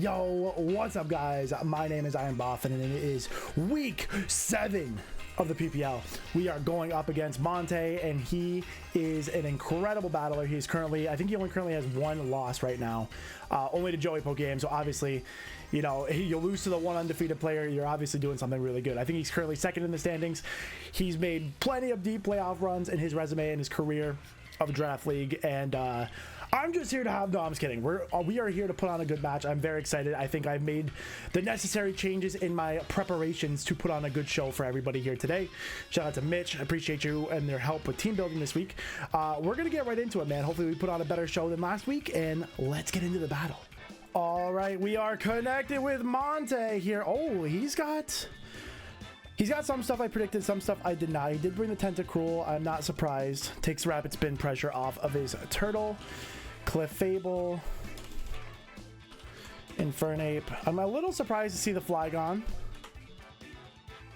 Yo, what's up guys? My name is IronBoffin and it is week 7 of the PPL. We are going up against Monte and he is an incredible battler. He's currently, I think he only currently has 1 loss right now, only to Joey Game. So obviously, you know, you lose to the 1 undefeated player, you're obviously doing something really good. I think he's currently 2nd in the standings. He's made plenty of deep playoff runs in his resume and his career of Draft League, and I'm just here to have, no, I'm just kidding. We are here to put on a good match. I'm very excited. I think I've made the necessary changes in my preparations to put on a good show for everybody here today. Shout out to Mitch. I appreciate you and their help with team building this week. We're going to get right into it, man. Hopefully we put on a better show than last week, and let's get into the battle. All right, we are connected with Monte here. Oh, he's got some stuff I predicted, some stuff I did not. He did bring the Tentacruel. I'm not surprised. Takes rapid spin pressure off of his Turtle. Clefable, Infernape. I'm a little surprised to see the Flygon.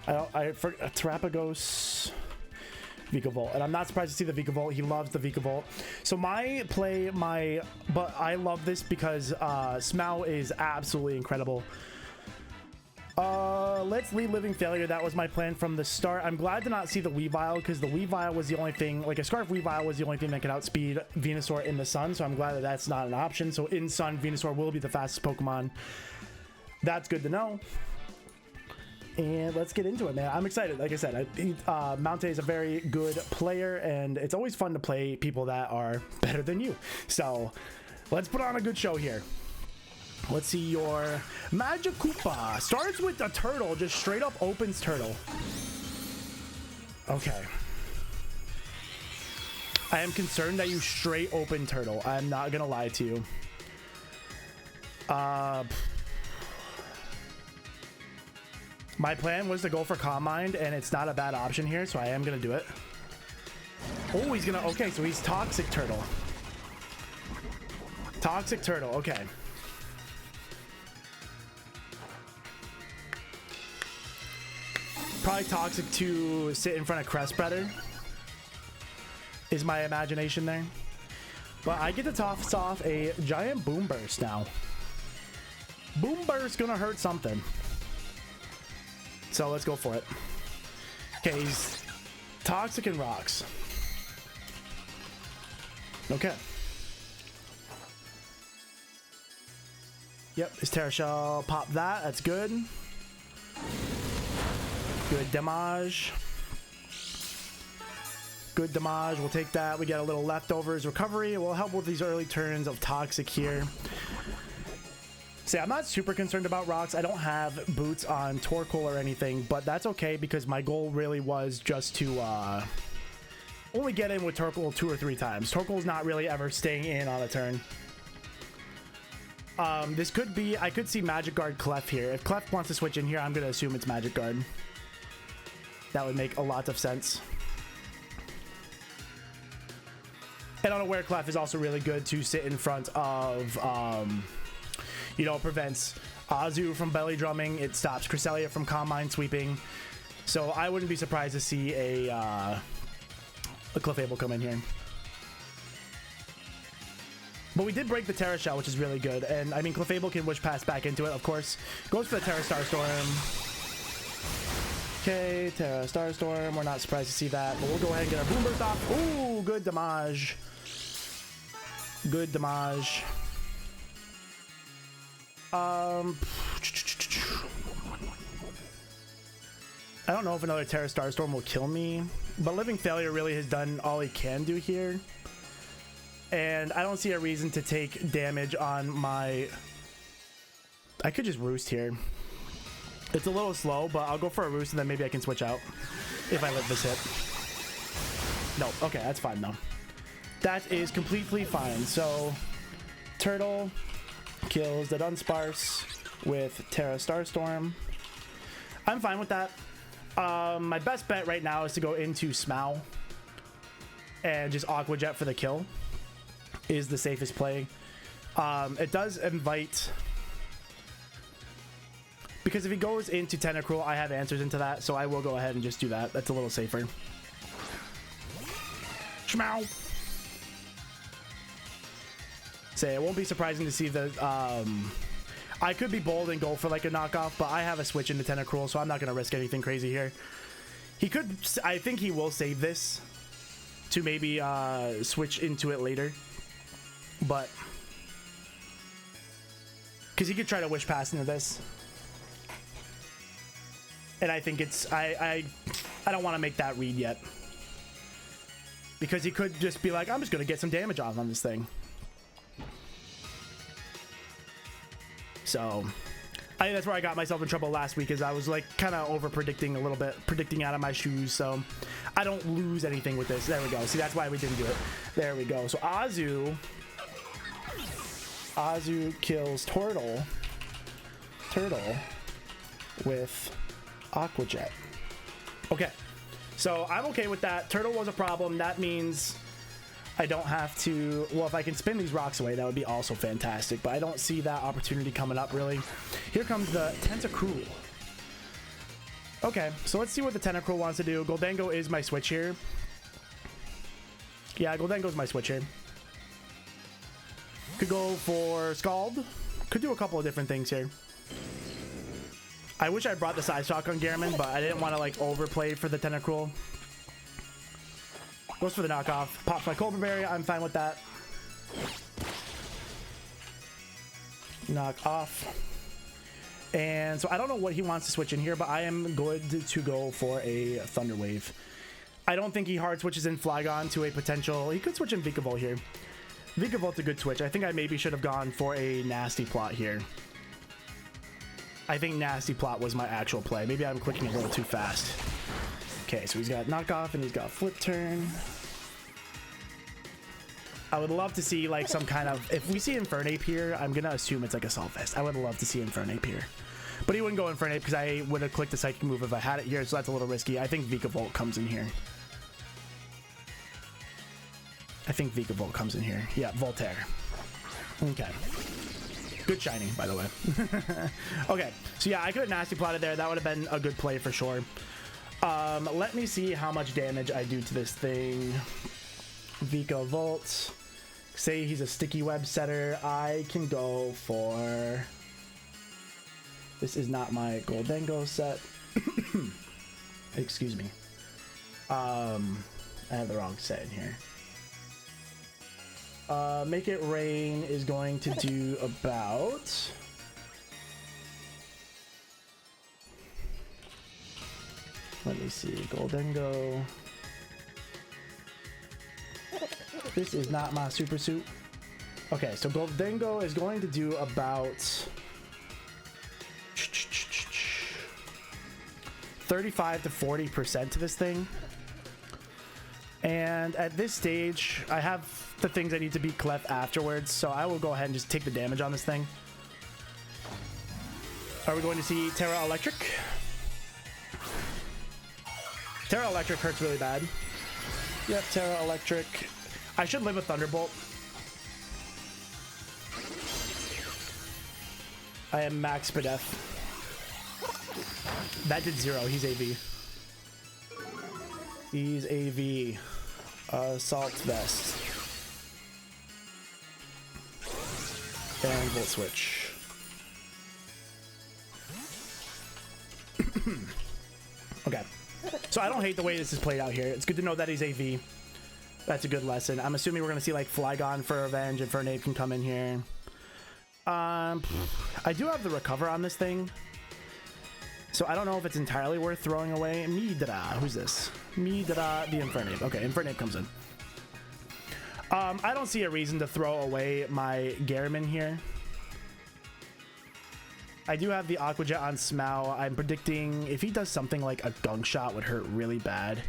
Terrapagos, Vikavolt, and I'm not surprised to see the Vikavolt. He loves the Vikavolt. So but I love this because Smough is absolutely incredible. Let's lead Living Failure. That was my plan from the start. I'm glad to not see the Weavile because the Weavile was the only thing, like a Scarf Weavile was the only thing that could outspeed Venusaur in the sun. So I'm glad that that's not an option. So in sun, Venusaur will be the fastest Pokemon. That's good to know. And let's get into it, man. I'm excited. Like I said, Monte is a very good player and it's always fun to play people that are better than you. So let's put on a good show here. Let's see your Magikoopa. Starts with a turtle, just straight up opens turtle. Okay. I am concerned that you straight open turtle. I'm not gonna lie to you. My plan was to go for Calm Mind, and it's not a bad option here, so I am gonna do it. Oh, he's gonna, okay, so he's Toxic Turtle. Toxic Turtle, okay. Probably Toxic to sit in front of Crestbreeder is my imagination there. But I get to toss off a giant Boom Burst now. Boom Burst gonna hurt something. So let's go for it. Okay, he's Toxic and Rocks. Okay. Yep, his Terra Shell, pop that, that's good. Good damage. Good damage. We'll take that. We get a little leftovers recovery. It will help with these early turns of Toxic here. See, I'm not super concerned about rocks. I don't have boots on Torkoal or anything, but that's okay because my goal really was just to only get in with Torkoal 2 or 3 times. Torkoal's not really ever staying in on a turn. This could be, I could see Magic Guard Clef here. If Clef wants to switch in here, I'm going to assume it's Magic Guard. That would make a lot of sense. And Unaware Clef is also really good to sit in front of, you know, prevents Azu from belly drumming. It stops Cresselia from Calm Mind sweeping. So I wouldn't be surprised to see a Clefable come in here. But we did break the Terra Shell, which is really good. And I mean, Clefable can Wish Pass back into it, of course. Goes for the Terra Starstorm. Okay, Terra Starstorm. We're not surprised to see that, but we'll go ahead and get our Boom Burst off. Ooh, good damage. Good damage. I don't know if another Terra Starstorm will kill me, but Living Failure really has done all he can do here. And I don't see a reason to take damage on my... I could just Roost here. It's a little slow, but I'll go for a Roost and then maybe I can switch out if I let this hit. No, okay, that's fine though. That is completely fine. So, Turtle kills the Dunsparce with Terra Starstorm. I'm fine with that. My best bet right now is to go into Smough and just Aqua Jet for the kill. Is the safest play. It does invite... Because if he goes into Tentacruel, I have answers into that, so I will go ahead and just do that. That's a little safer. Schmow! Say, it won't be surprising to see the I could be bold and go for like a knockoff, but I have a switch into Tentacruel, so I'm not going to risk anything crazy here. He could, I think he will save this to maybe switch into it later, but because he could try to wish pass into this, and I think it's I don't want to make that read yet, because he could just be like, I'm just gonna get some damage off on this thing. So I think that's where I got myself in trouble last week, is I was like kind of over predicting a little bit, predicting out of my shoes. So I don't lose anything with this. There we go. See, that's why we didn't do it. There we go. So Azu kills Turtle with Aqua Jet. Okay, so I'm okay with that. Turtle was a problem. That means I don't have to, well, if I can spin these rocks away, that would be also fantastic, but I don't see that opportunity coming up, really. Here comes the Tentacruel. Okay, so let's see what the Tentacruel wants to do. Goldengo is my switch here. Yeah, Goldengo's my switch here. Could go for Scald. Could do a couple of different things here. I wish I brought the Side Shock on Garmin, but I didn't want to, like, overplay for the Tentacruel. Goes for the knockoff. Pops my Cobra Berry. I'm fine with that. Knock off. And so I don't know what he wants to switch in here, but I am good to go for a Thunder Wave. I don't think he hard switches in Flygon to a potential. He could switch in Vikavolt here. Vikavolt's a good switch. I think I maybe should have gone for a Nasty Plot here. I think Nasty Plot was my actual play. Maybe I'm clicking a little too fast. Okay, so he's got knockoff and he's got flip turn. I would love to see like some kind of, if we see Infernape here, I'm gonna assume it's like a Assault Vest. I would love to see Infernape here, but he wouldn't go Infernape because I would have clicked the Psychic move if I had it here, so that's a little risky. I think Vikavolt comes in here. I think Vikavolt comes in here. Yeah, Voltaire. Okay. Good shiny, by the way. Okay, so yeah, I could have Nasty Plotted there. That would have been a good play for sure. Let me see how much damage I do to this thing. Vikavolt. Say he's a Sticky Web setter. I can go for... This is not my Goldengo set. Excuse me. I have the wrong set in here. Make It Rain is going to do about... Let me see, Goldengo. This is not my super suit. Okay, so Goldengo is going to do about 35 to 40% to this thing. And at this stage, I have the things I need to beat Clef afterwards, so I will go ahead and just take the damage on this thing. Are we going to see Terra Electric? Terra Electric hurts really bad. Yep, Terra Electric. I should live with Thunderbolt. I am max Spadef. That did 0. He's AV. He's AV. Assault Vest. And Volt Switch. Okay. So I don't hate the way this is played out here. It's good to know that he's AV. That's a good lesson. I'm assuming we're going to see like Flygon for Revenge and Infernape can come in here. I do have the Recover on this thing, so I don't know if it's entirely worth throwing away. Midra. Who's this? Midra the Infernape. Okay, Infernape comes in. I don't see a reason to throw away my Garmin here. I do have the Aqua Jet on Smough. I'm predicting if he does something like a Gunk Shot would hurt really bad.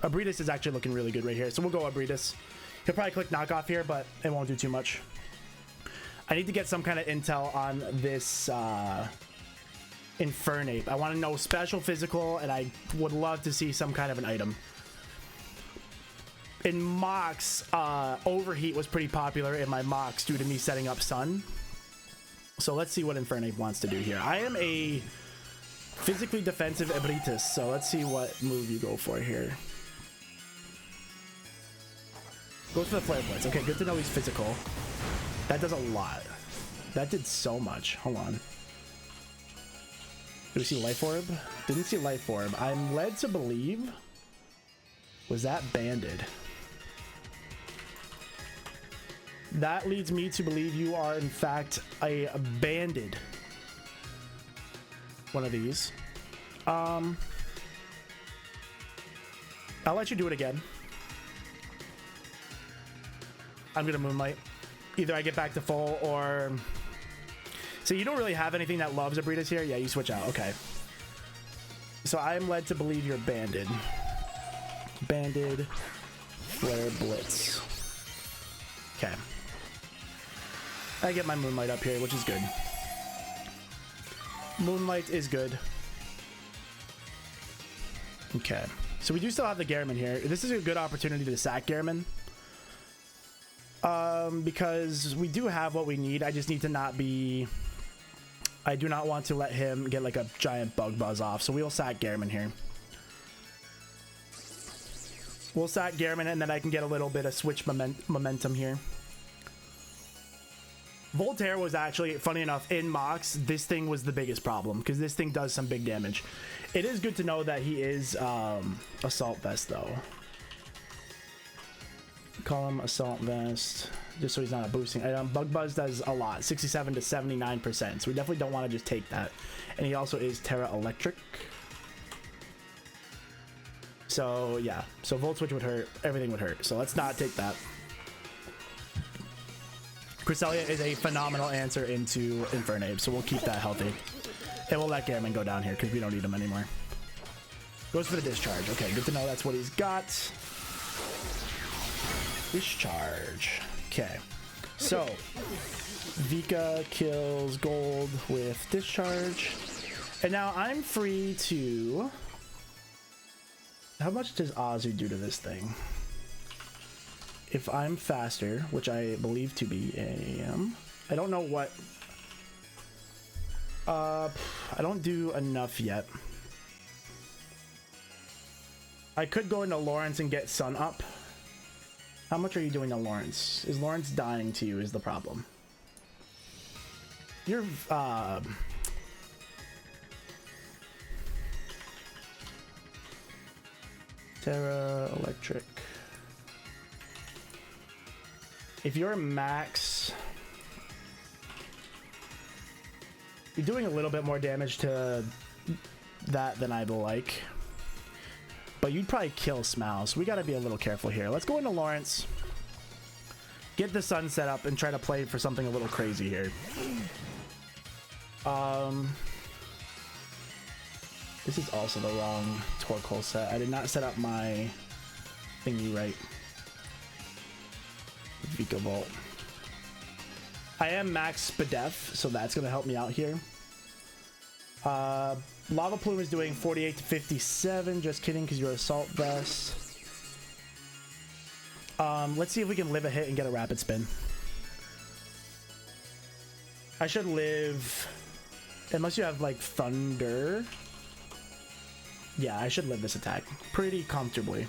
Abretus is actually looking really good right here, so we'll go Abretus. He'll probably click knockoff here, but it won't do too much. I need to get some kind of intel on this Infernape. I want to know special physical, and I would love to see some kind of an item. In mocks, Overheat was pretty popular in my mocks due to me setting up Sun. So let's see what Infernape wants to do here. I am a physically defensive Ebritus, so let's see what move you go for here. Goes for the Flare Blitz. Okay, good to know he's physical. That does a lot. That did so much. Hold on. Did we see Life Orb? Didn't see Life Orb. I'm led to believe... Was that banded? That leads me to believe you are, in fact, a banded one of these. I'll let you do it again. I'm gonna Moonlight. Either I get back to full or... So you don't really have anything that loves Abritas here? Yeah, you switch out. Okay. So I'm led to believe you're banded. Banded. Flare Blitz. Okay. I get my Moonlight up here, which is good. Moonlight is good. Okay. So we do still have the Garamon here. This is a good opportunity to sack Garamon. Because we do have what we need. I just need to not be... I do not want to let him get like a giant bug buzz off. So we'll sack Garamon here. We'll sack Garamon and then I can get a little bit of switch momentum here. Voltaire was actually, funny enough, in Mox, this thing was the biggest problem because this thing does some big damage. It is good to know that he is Assault Vest though. Call him Assault Vest just so he's not a boosting item. Bug Buzz does a lot, 67 to 79%, so we definitely don't want to just take that. And he also is Terra Electric. So yeah, so Volt Switch would hurt, everything would hurt, so let's not take that. Cresselia is a phenomenal answer into Infernape, so we'll keep that healthy. And we'll let Garamon go down here because we don't need him anymore. Goes for the Discharge. Okay, good to know that's what he's got. Discharge. Okay, so Vika kills Gold with Discharge. And now I'm free to... How much does Azu do to this thing? If I'm faster, which I believe to be I don't know what... I don't do enough yet. I could go into Lawrence and get Sun up. How much are you doing to Lawrence? Is Lawrence dying to you is the problem. You're, Terra Electric. If you're max... You're doing a little bit more damage to that than I'd like. But you'd probably kill Smough, so we gotta be a little careful here. Let's go into Lawrence. Get the Sun set up and try to play for something a little crazy here. This is also the wrong Torkoal set. I did not set up my thingy right. Vika Volt. I am max Spadef, so that's going to help me out here. Lava Plume is doing 48 to 57. Just kidding, because you're Assault Vest. Let's see if we can live a hit and get a Rapid Spin. I should live... Unless you have, like, Thunder. Yeah, I should live this attack pretty comfortably.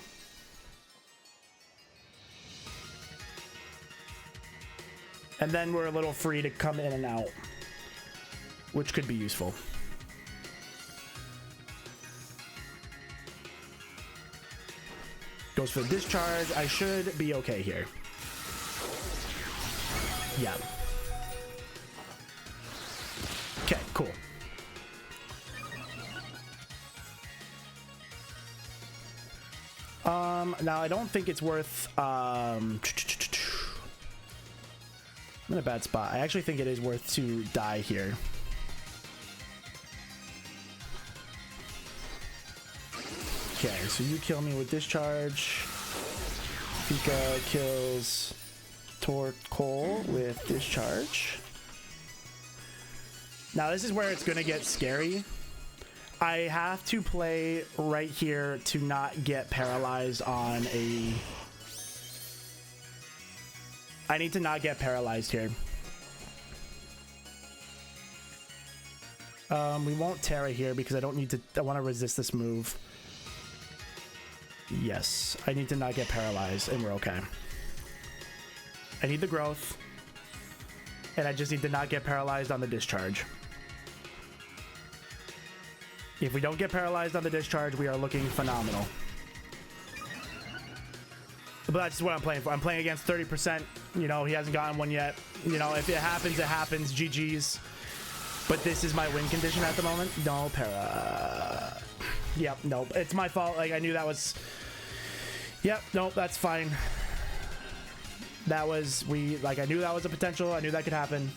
And then we're a little free to come in and out, which could be useful. Goes for the Discharge. I should be okay here. Yeah. Okay, cool. Now I don't think it's worth, I'm in a bad spot. I actually think it is worth to die here. Okay, so you kill me with Discharge. Pika kills Torkoal with Discharge. Now this is where it's gonna get scary. I have to play right here to not get paralyzed on a... I need to not get paralyzed here. We won't Terra here because I don't need to... I want to resist this move. Yes, I need to not get paralyzed and we're okay. I need the growth. and I just need to not get paralyzed on the discharge. If we don't get paralyzed on the discharge, we are looking phenomenal. But that's what I'm playing for. I'm playing against 30%. You know, he hasn't gotten one yet. You know, if it happens, it happens. GG's. But this is my win condition at the moment. No para. Yep, nope. It's my fault. Like, I knew that was... Yep, nope, that's fine. That was... I knew that was a potential. I knew that could happen.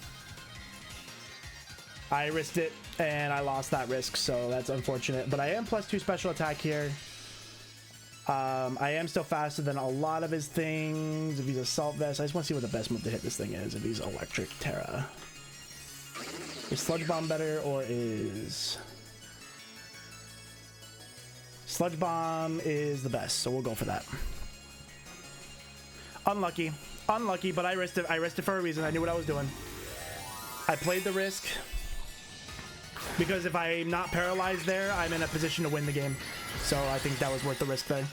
I risked it, and I lost that risk, so that's unfortunate. But I am +2 special attack here. I am still faster than a lot of his things. If he's Assault Vest, I just want to see what the best move to hit this thing is. If he's Electric Terra. Is Sludge Bomb better, or is... Sludge Bomb is the best, so we'll go for that. Unlucky. Unlucky, but I risked it. I risked it for a reason. I knew what I was doing. I played the risk. Because if I'm not paralyzed there, I'm in a position to win the game. So I think that was worth the risk there.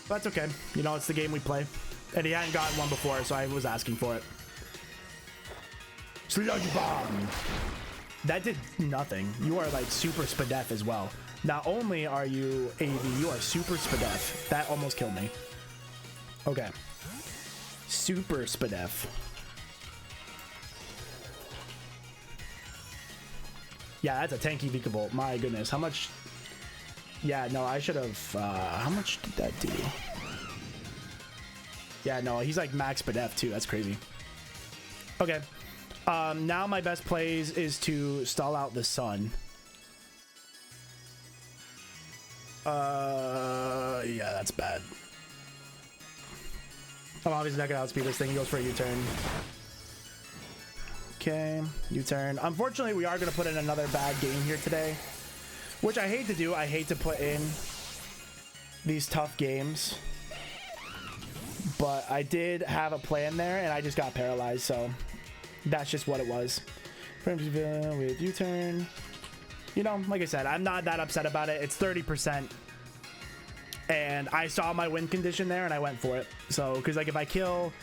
But that's okay. You know, it's the game we play. And he hadn't gotten one before, so I was asking for it. Sludge Bomb! That did nothing. You are like super Spadef as well. Not only are you AV, you are super Spadef. That almost killed me. Okay. Super Spadef. Yeah, that's a tanky Vika Bolt. My goodness. How much... Yeah, no, I should have... how much did that do? Yeah, no, he's like max Spadef too. That's crazy. Okay. Now my best plays is to stall out the sun. Yeah, that's bad. I'm obviously not gonna outspeed this thing. He goes for a U-turn. Okay, U-turn. Unfortunately, we are gonna put in another bad game here today, which I hate to do. I hate to put in these tough games, but I did have a plan there, and I just got paralyzed, so that's just what it was. With U-turn. You know, like I said, I'm not that upset about it. It's 30%. And I saw my win condition there, and I went for it. So, because, like, if I kill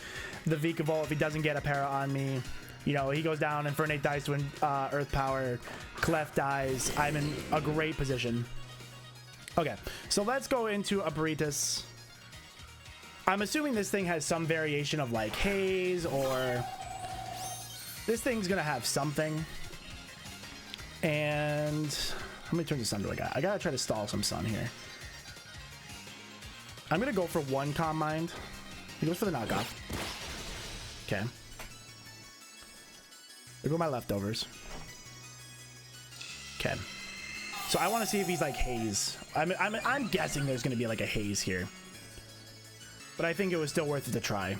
the Vika Volt, if he doesn't get a para on me, you know, he goes down, Infernate dies to Earth Power, Clef dies. I'm in a great position. Okay, so let's go into Abritus. I'm assuming this thing has some variation of, like, haze, or... This thing's gonna have something. And how many turns of sun do I got? I gotta try to stall some sun here. I'm gonna go for one Calm Mind. He goes for the knockoff. Okay. There go my leftovers. Okay. So I want to see if he's like haze. I'm guessing there's gonna be like a haze here, but I think it was still worth it to try.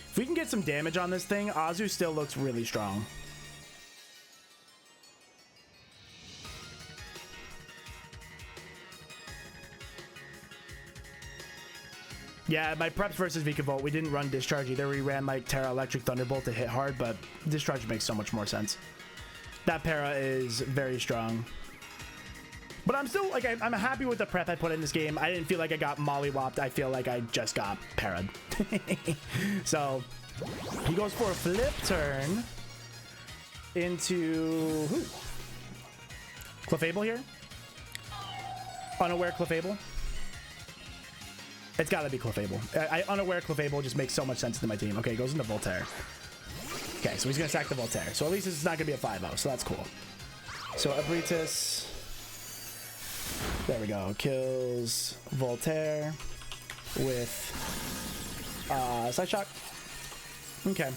If we can get some damage on this thing, Azu still looks really strong. Yeah, my preps versus Vika Volt, we didn't run Discharge either. We ran like Terra Electric Thunderbolt to hit hard, but Discharge makes so much more sense. That para is very strong. But I'm still, like, I'm happy with the prep I put in this game. I didn't feel like I got mollywopped. I feel like I just got para'd. So, he goes for a flip turn into... Who? Clefable here? Unaware Clefable? It's gotta be Clefable. Unaware Clefable just makes so much sense to my team. Okay, goes into Voltaire. Okay, so he's gonna sack the Voltaire. So at least it's not gonna be a 5-0, so that's cool. So Abritus... There we go. Kills Voltaire with Side Shock. Okay.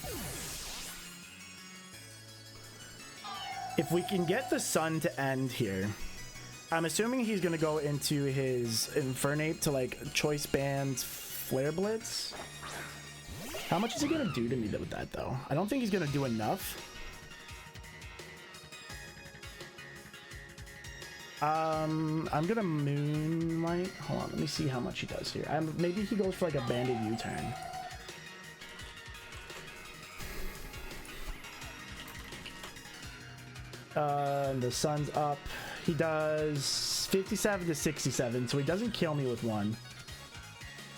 If we can get the sun to end here, I'm assuming he's going to go into his Infernate to like Choice Band's Flare Blitz. How much is he going to do to me with that though? I don't think he's going to do enough. I'm gonna Moonlight. Hold on, let me see how much he does here. Maybe he goes for like a Banded U-turn. The sun's up. He does 57 to 67, so he doesn't kill me with one.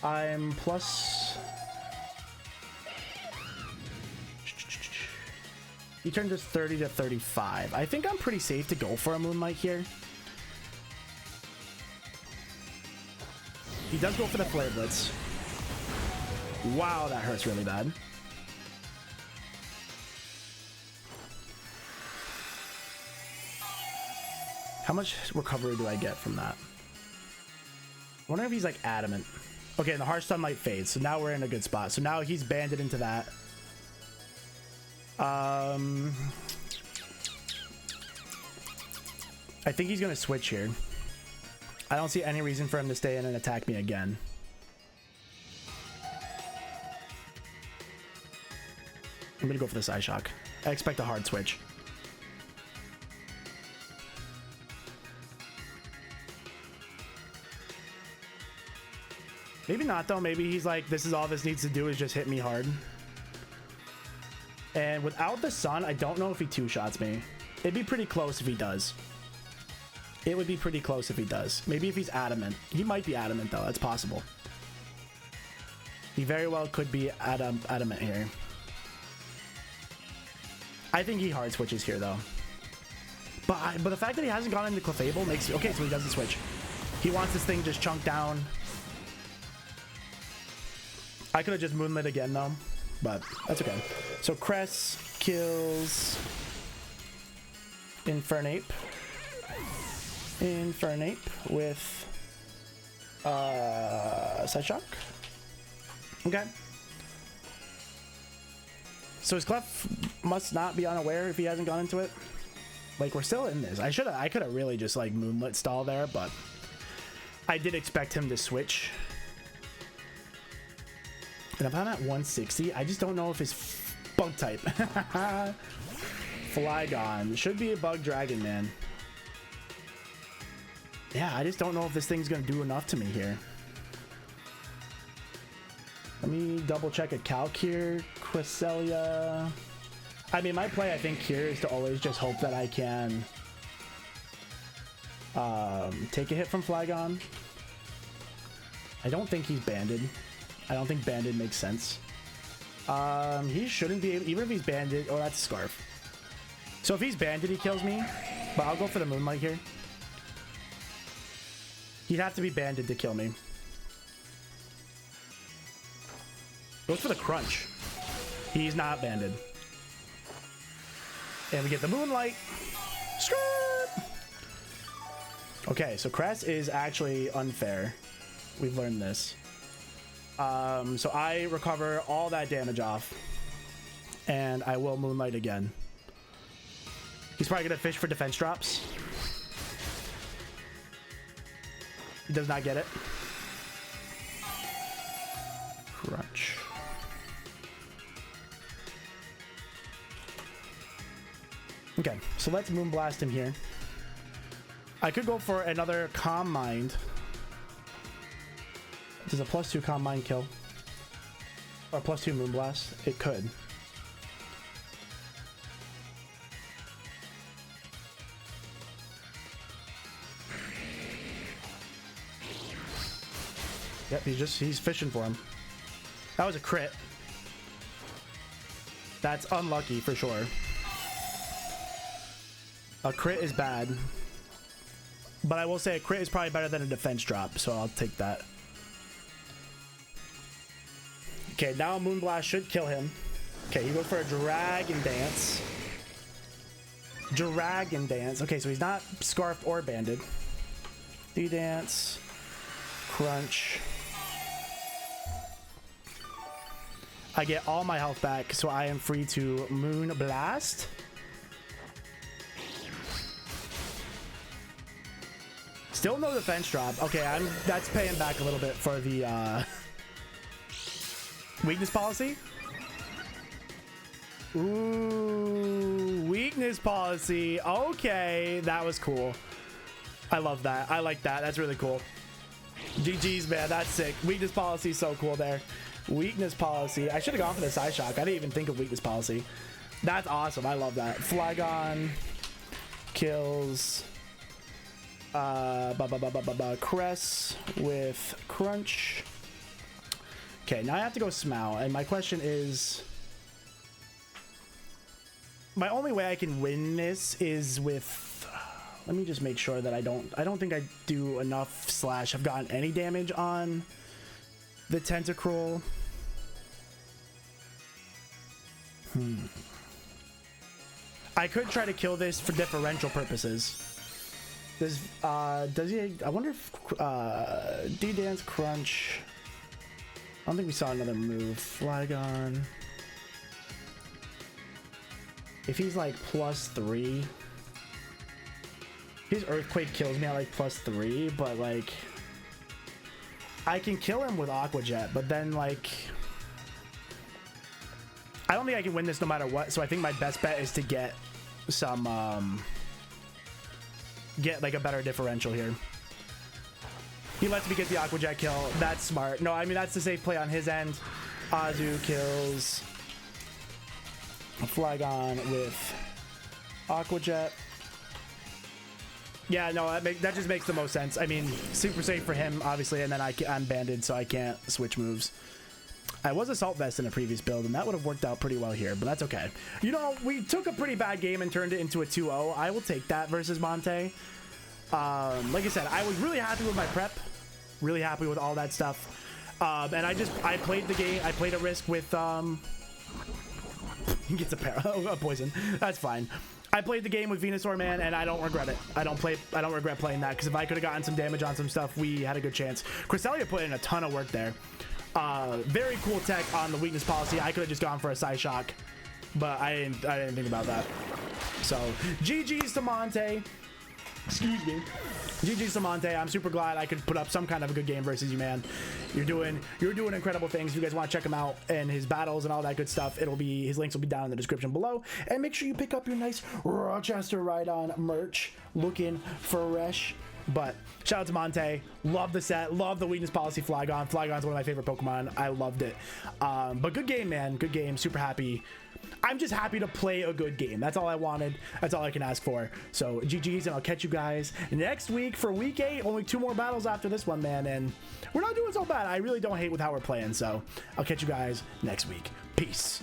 I'm plus... He turned his 30 to 35. I think I'm pretty safe to go for a Moonlight here. He does go for the Flare Blitz. Wow, that hurts really bad. How much recovery do I get from that? I wonder if he's like adamant. Okay, and the harsh sunlight fades, so now we're in a good spot. So now he's banded into that. I think he's gonna switch here. I don't see any reason for him to stay in and attack me again. I'm gonna go for the Psy Shock. I expect a hard switch. Maybe not though. Maybe he's like, this is all this needs to do is just hit me hard. And without the sun, I don't know if he two-shots me. It'd be pretty close if he does. It would be pretty close if he does. Maybe if he's adamant. He might be adamant though. That's possible. He very well could be adamant here. I think he hard switches here though. But the fact that he hasn't gone into Clefable makes... Okay, so he doesn't switch. He wants this thing just chunked down. I could have just Moonlit again though, but that's okay. So Cress kills Infernape. Infernape with Side Shock. Okay. So his Clef must not be unaware if he hasn't gone into it. Like, we're still in this. I could have really just like Moonlit stall there, but I did expect him to switch. And if I'm at 160, I just don't know if his bug type. Flygon. Should be a bug dragon, man. Yeah, I just don't know if this thing's going to do enough to me here. Let me double check a calc here. Cresselia. I mean, my play, I think, here is to always just hope that I can take a hit from Flygon. I don't think he's banded. I don't think banded makes sense. He shouldn't be able, even if he's banded. Oh, that's a Scarf. So if he's banded, he kills me. But I'll go for the Moonlight here. He'd have to be banded to kill me. Goes for the Crunch. He's not banded. And we get the Moonlight. Skirt! Okay, so Cress is actually unfair. We've learned this. So I recover all that damage off. And I will Moonlight again. He's probably going to fish for defense drops. He does not get it. Crunch. Okay, so let's Moonblast him here. I could go for another Calm Mind. Does a +2 Calm Mind kill? Or +2 Moonblast? It could. Yep, he's fishing for him. That was a crit. That's unlucky for sure. A crit is bad. But I will say a crit is probably better than a defense drop, so I'll take that. Okay, now Moonblast should kill him. Okay, he goes for a Dragon Dance. Dragon Dance. Okay, so he's not Scarfed or banded. D-Dance. Crunch. I get all my health back, so I am free to Moonblast. Still no defense drop. Okay, that's paying back a little bit for the weakness policy. Ooh, weakness policy. Okay, that was cool. I love that. I like that. That's really cool. GG's, man. That's sick. Weakness policy is so cool there. Weakness policy. I should have gone for the Side Shock. I didn't even think of weakness policy. That's awesome. I love that. Flygon kills Cress with Crunch. Okay, now I have to go Smau, and my question is, my only way I can win this is with, let me just make sure that I don't think I do enough slash have gotten any damage on the Tentacruel. I could try to kill this for differential purposes. Does he, I wonder if D-Dance Crunch, I don't think we saw another move. Flygon. If he's like +3, his Earthquake kills me at like +3, but like I can kill him with Aqua Jet, but then like I don't think I can win this no matter what. So I think my best bet is to get some get like a better differential here. He lets me get the Aqua Jet kill. That's smart. No, I mean that's the safe play on his end. Azu kills Flygon with Aqua Jet. Yeah, no, that just makes the most sense. I mean, super safe for him, obviously, and then I'm banded, so I can't switch moves. I was Assault Vest in a previous build, and that would have worked out pretty well here, but that's okay. You know, we took a pretty bad game and turned it into a 2-0. I will take that versus Monte. Like I said, I was really happy with my prep. Really happy with all that stuff. And I played the game. I played a risk with... he gets a poison. That's fine. I played the game with Venusaur, man, and I don't regret it. I don't regret playing that, because if I could have gotten some damage on some stuff, we had a good chance. Cresselia put in a ton of work there. Very cool tech on the weakness policy. I could have just gone for a Psyshock, but I didn't think about that. So GG's to Monte. Excuse me. GG's to Monte. I'm super glad I could put up some kind of a good game versus you, man. You're doing incredible things. If you guys want to check him out and his battles and all that good stuff, his links will be down in the description below. And make sure you pick up your nice Rochester Rhydon merch. Looking fresh. But shout out to Monte. Love the set. Love the weakness policy Flygon. Flygon's one of my favorite Pokemon. I loved it. But good game, man. Good game. Super happy. I'm just happy to play a good game. That's all I wanted. That's all I can ask for. So GG's, and I'll catch you guys next week for week 8. Only 2 more battles after this one, man. And we're not doing so bad. I really don't hate with how we're playing. So I'll catch you guys next week. Peace.